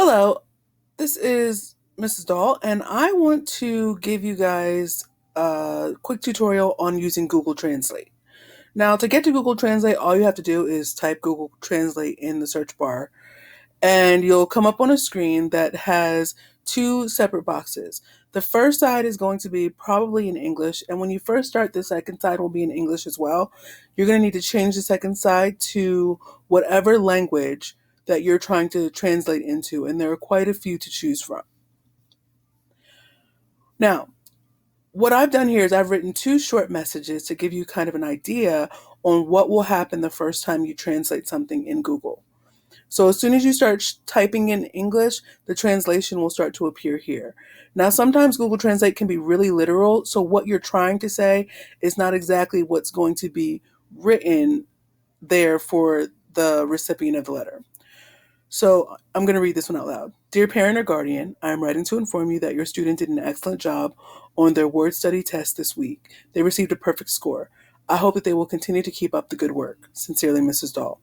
Hello, this is Mrs. Dahl, and I want to give you guys a quick tutorial on using Google Translate. Now, to get to Google Translate, all you have to do is type Google Translate in the search bar, and you'll come up on a screen that has two separate boxes. The first side is going to be probably in English, and when you first start, the second side will be in English as well. You're going to need to change the second side to whatever language that you're trying to translate into, and there are quite a few to choose from. Now, what I've done here is I've written two short messages to give you kind of an idea on what will happen the first time you translate something in Google. So as soon as you start typing in English, the translation will start to appear here. Now, sometimes Google Translate can be really literal, so what you're trying to say is not exactly what's going to be written there for the recipient of the letter. So I'm going to read this one out loud. Dear parent or guardian, I am writing to inform you that your student did an excellent job on their word study test this week. They received a perfect score. I hope that they will continue to keep up the good work. Sincerely, Mrs. Dahl.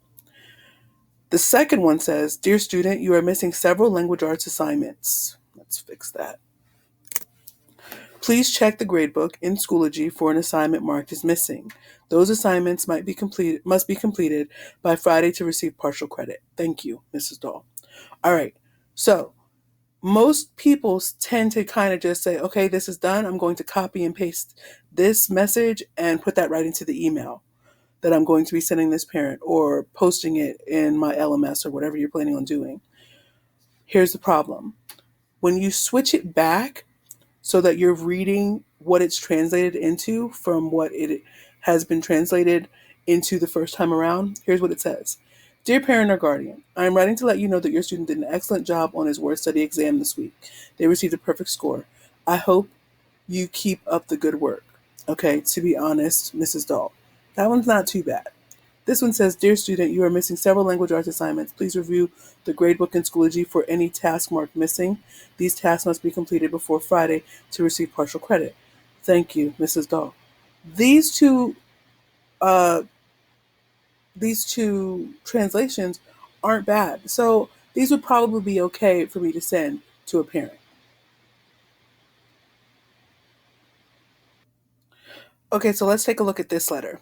The second one says, Dear student, you are missing several language arts assignments. Let's fix that. Please check the gradebook in Schoology for an assignment marked as missing. Those assignments must be completed by Friday to receive partial credit. Thank you, Mrs. Dahl. All right. So most people tend to kind of just say, okay, this is done. I'm going to copy and paste this message and put that right into the email that I'm going to be sending this parent or posting it in my LMS or whatever you're planning on doing. Here's the problem. When you switch it back so that you're reading what it's translated into from what it has been translated into the first time around, here's what it says. Dear parent or guardian, I am writing to let you know that your student did an excellent job on his word study exam this week. They received a perfect score. I hope you keep up the good work. Okay, to be honest, Mrs. Dahl, that one's not too bad. This one says, Dear student, you are missing several language arts assignments. Please review the gradebook in Schoology for any task marked missing. These tasks must be completed before Friday to receive partial credit. Thank you, Mrs. Dahl. These two uh, these two translations aren't bad. So these would probably be okay for me to send to a parent. Okay, so let's take a look at this letter.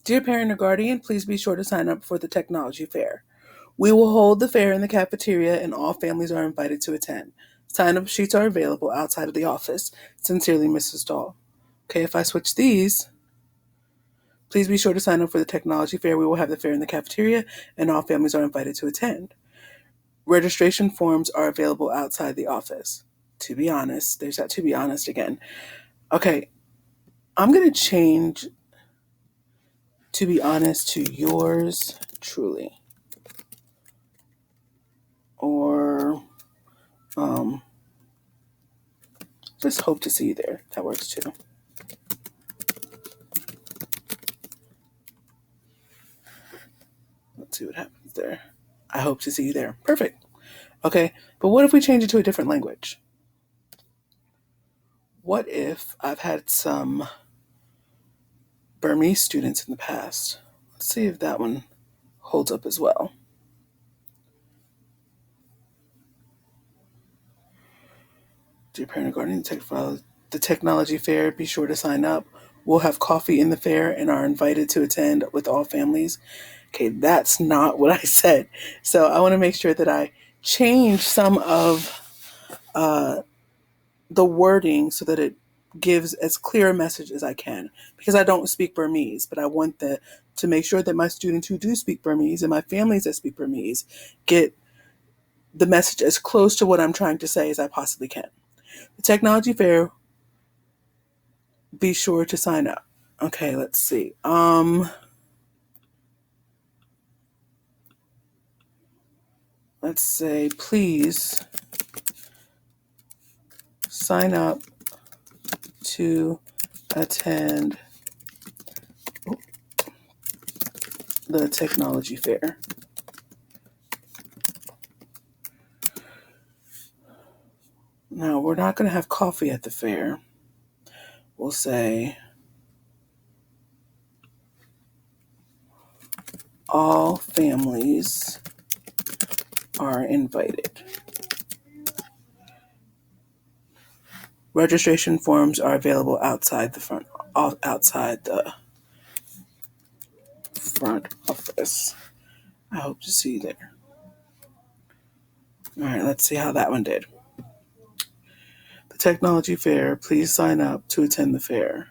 Dear parent or guardian, please be sure to sign up for the technology fair. We will hold the fair in the cafeteria and all families are invited to attend. Sign-up sheets are available outside of the office. Sincerely, Mrs. Dahl. Okay, if I switch these, please be sure to sign up for the technology fair. We will have the fair in the cafeteria and all families are invited to attend. Registration forms are available outside the office. To be honest, there's that to be honest again. Okay, I'm going to change to be honest to yours truly. Or just hope to see you there. That works too. Let's see what happens there. I hope to see you there. Perfect. Okay, but what if we change it to a different language? What if I've had some Burmese students in the past? Let's see if that one holds up as well. Dear parent or guardian, the technology fair, be sure to sign up. We'll have coffee in the fair and are invited to attend with all families. Okay, that's not what I said. So I want to make sure that I change some of the wording so that it gives as clear a message as I can. Because I don't speak Burmese, but I want to make sure that my students who do speak Burmese and my families that speak Burmese get the message as close to what I'm trying to say as I possibly can. The technology fair, be sure to sign up. Okay, let's see. Let's say, please sign up to attend the technology fair. Now, we're not going to have coffee at the fair. We'll say, all families are invited. Registration forms are available outside the front office. I hope to see you there. All right, let's see how that one did. The technology fair, please sign up to attend the fair.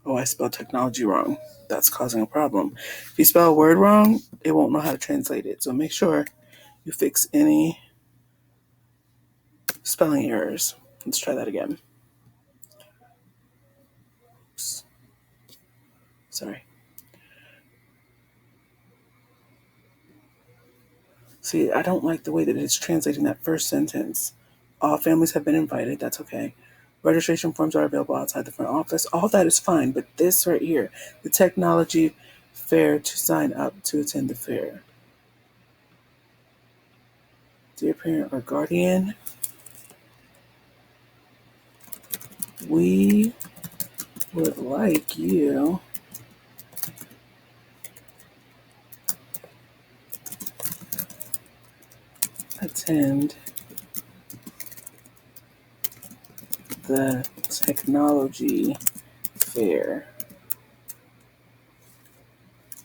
Oh, I spelled technology wrong. That's causing a problem. If you spell a word wrong, it won't know how to translate it. So make sure you fix any spelling errors. Let's try that again. Oops. Sorry. See, I don't like the way that it's translating that first sentence. All families have been invited. That's okay. Registration forms are available outside the front office. All that is fine, but this right here, the technology fair to sign up to attend the fair. Dear parent or guardian, we would like you attend the technology fair.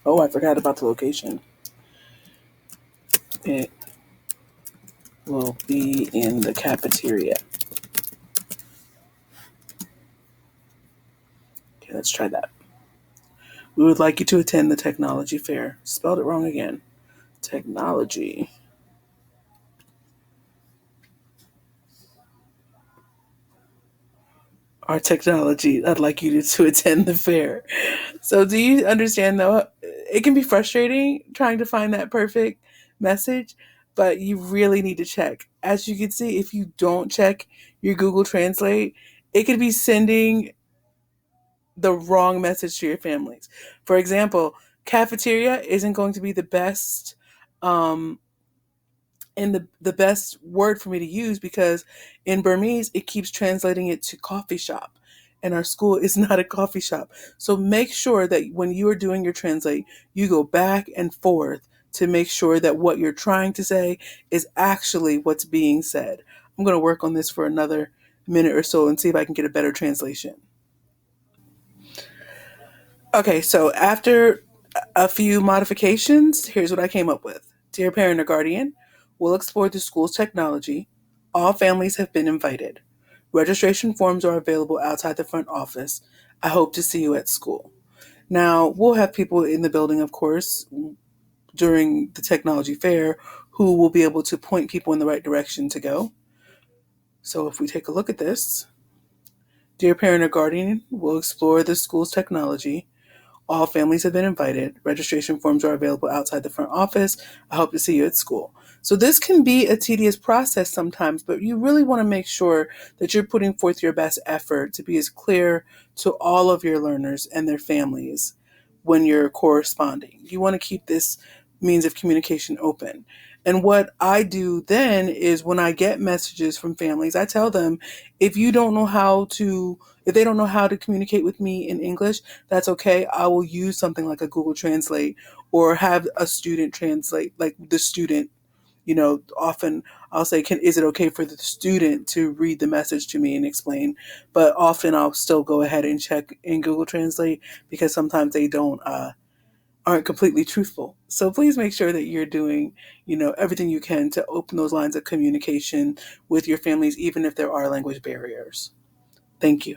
Oh, I forgot about the location. It will be in the cafeteria. Okay, let's try that. We would like you to attend the technology fair. Spelled it wrong again. Technology. Our technology. I'd like you to attend the fair. So, do you understand though? It can be frustrating trying to find that perfect message, but you really need to check. As you can see, if you don't check your Google Translate, it could be sending the wrong message to your families. For example, cafeteria isn't going to be the best um, and the best word for me to use because in Burmese it keeps translating it to coffee shop. And our school is not a coffee shop. So make sure that when you are doing your translate, you go back and forth to make sure that what you're trying to say is actually what's being said. I'm going to work on this for another minute or so and see if I can get a better translation. Okay, so after a few modifications, here's what I came up with. Dear parent or guardian, we'll explore the school's technology. All families have been invited. Registration forms are available outside the front office. I hope to see you at school. Now, we'll have people in the building, of course, during the technology fair who will be able to point people in the right direction to go. So if we take a look at this, dear parent or guardian, we'll explore the school's technology. All families have been invited. Registration forms are available outside the front office. I hope to see you at school. So this can be a tedious process sometimes, but you really want to make sure that you're putting forth your best effort to be as clear to all of your learners and their families when you're corresponding. You want to keep this means of communication open. And what I do then is when I get messages from families, I tell them if you don't know how to, if they don't know how to communicate with me in English, that's okay. I will use something like a Google Translate or have a student translate, like the student, often I'll say, is it okay for the student to read the message to me and explain? But often I'll still go ahead and check in Google Translate because sometimes they aren't completely truthful. So please make sure that you're doing, everything you can to open those lines of communication with your families, even if there are language barriers. Thank you.